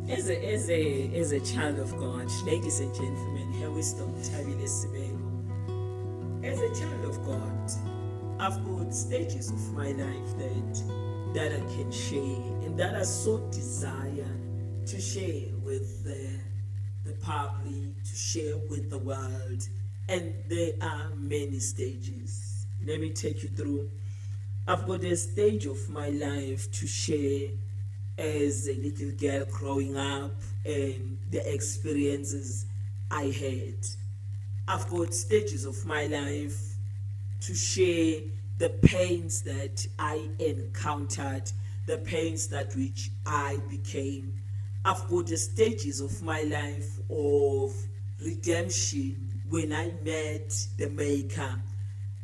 As a child of God, ladies and gentlemen, here we stop Tabile Sibego. As a child of God, I've got stages of my life that I can share and that I so desire to share with the public, to share with the world. And there are many stages. Let me take you through. I've got a stage of my life to share as a little girl growing up and the experiences I had. I've got stages of my life to share the pains that I encountered, the pains that which I became. I've got the stages of my life of redemption when I met the Maker.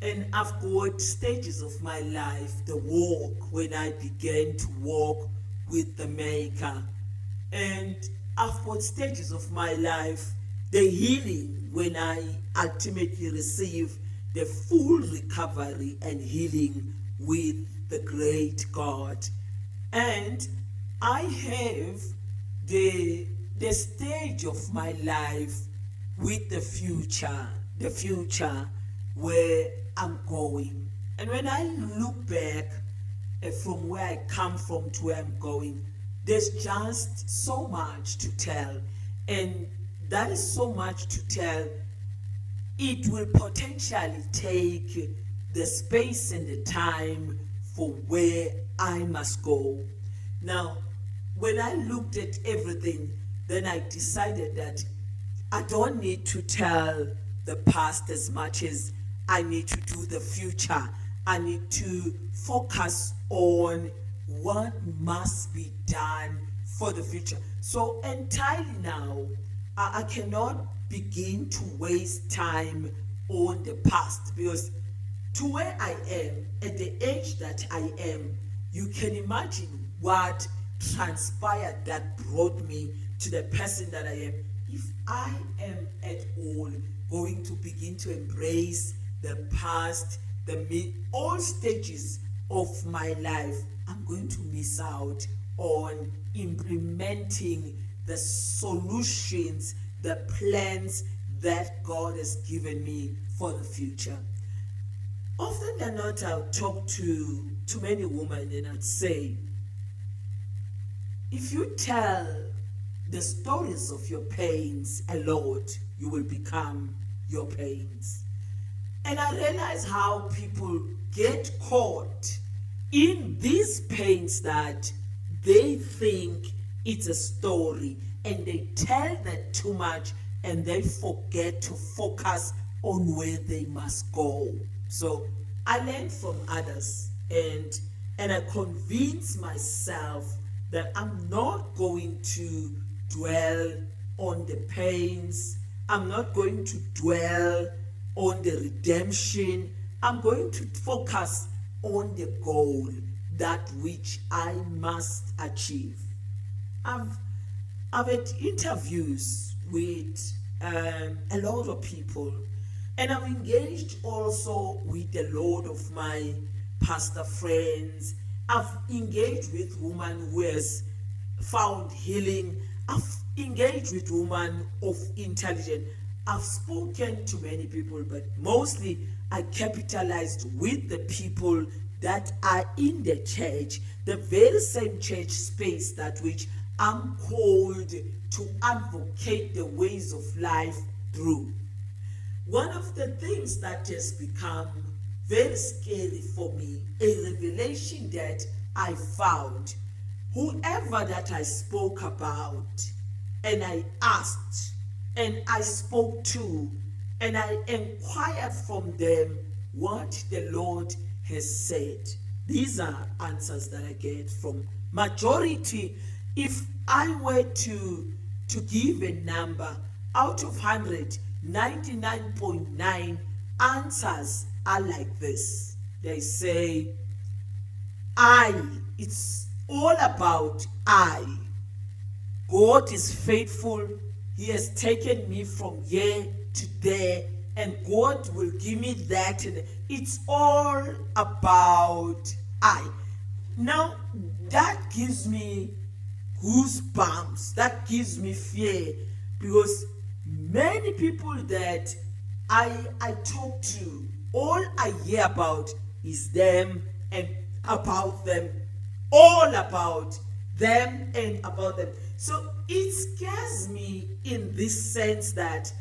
And I've got stages of my life, the walk when I began to walk with the Maker. And I've got stages of my life, the healing when I ultimately receive the full recovery and healing with the great God. And I have the stage of my life with the future where I'm going. And when I look back from where I come from to where I'm going, there's just so much to tell. And that is so much to tell. It will potentially take the space and the time for where I must go. Now, when I looked at everything, then I decided that I don't need to tell the past as much as I need to do the future. I need to focus on what must be done for the future. So entirely now, I cannot begin to waste time on the past, because to where I am, at the age that I am, you can imagine what transpired that brought me to the person that I am. If I am at all going to begin to embrace the past, all stages of my life, I'm going to miss out on implementing the solutions, the plans that God has given me for the future. Often than not, I'll talk to many women and I'd say, if you tell the stories of your pains a lot, you will become your pains. And I realize how people get caught in these pains that they think it's a story, and they tell that too much and they forget to focus on where they must go. So I learn from others and I convince myself that I'm not going to dwell on the pains. I'm not going to dwell on the redemption. I'm going to focus on the goal, that which I must achieve. I've had interviews with a lot of people, and I've engaged also with a lot of my pastor friends. I've engaged with women who has found healing. I've engaged with women of intelligence. I've spoken to many people, but mostly I capitalized with the people that are in the church, the very same church space that which I'm called to advocate the ways of life through. One of the things that has become very scary for me, a revelation that I found, whoever that I spoke about, and I asked, and I spoke to, and I inquired from them what the Lord has said. These are answers that I get from majority. If I were to give a number, out of 100, 99.9 answers are like this. They say, it's all about I. God is faithful. He has taken me from here to there, and God will give me that. And it's all about I. Now, that gives me goosebumps. That gives me fear, because many people that I talk to, all I hear about is them and about them, all about them and about them. So it scares me in this sense that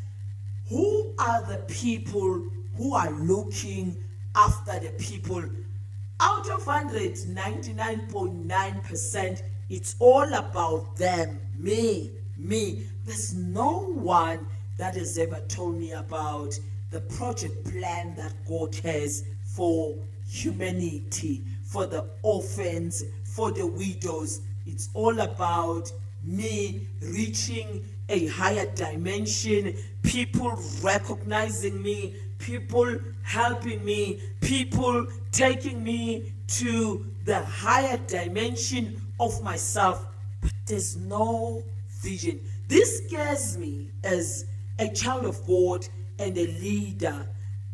who are the people who are looking after the people? Out of 100, 99.9%, it's all about them, me. There's no one that has ever told me about the project plan that God has for humanity, for the orphans, for the widows. It's all about me reaching a higher dimension, people recognizing me, people helping me, people taking me to the higher dimension of myself. But there's no vision. This scares me as a child of God and a leader.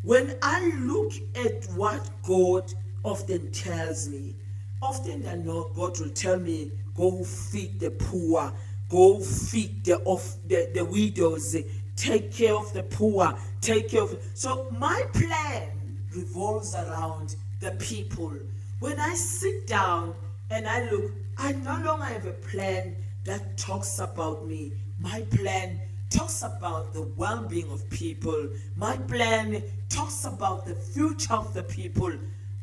When I look at what God often tells me, often than not, God will tell me, go feed the poor, go feed the widows, take care of the poor, take care of. So my plan revolves around the people. When I sit down and I look, I no longer have a plan that talks about me. My plan talks about the well-being of people. My plan talks about the future of the people.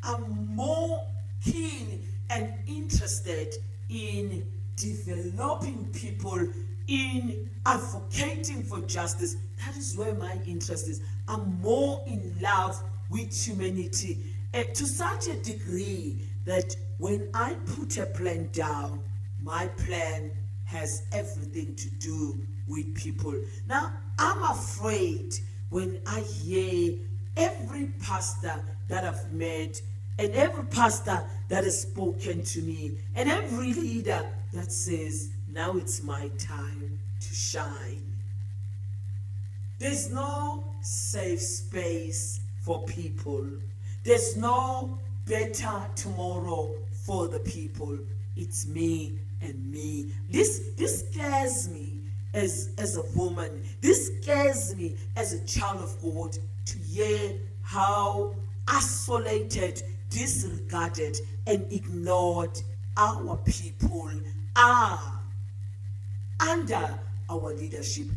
I'm more keen and interested in developing people, in advocating for justice. That is where my interest is. I'm more in love with humanity, to such a degree that when I put a plan down, my plan has everything to do with people. Now, I'm afraid when I hear every pastor that I've met, and every pastor that has spoken to me, and every leader that says, now it's my time to shine. There's no safe space for people. There's no better tomorrow for the people. It's me and me. This scares me as a woman. This scares me as a child of God, to hear how isolated, disregarded, and ignored our people are under our leadership.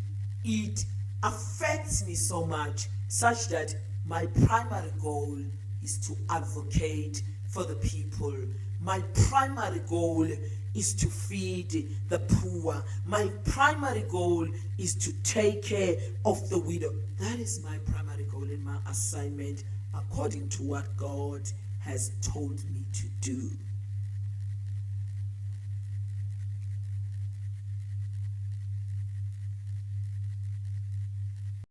It affects me so much, such that my primary goal is to advocate for the people. My primary goal is to feed the poor. My primary goal is to take care of the widow. That is my primary goal in my assignment, according to what God has told me to do.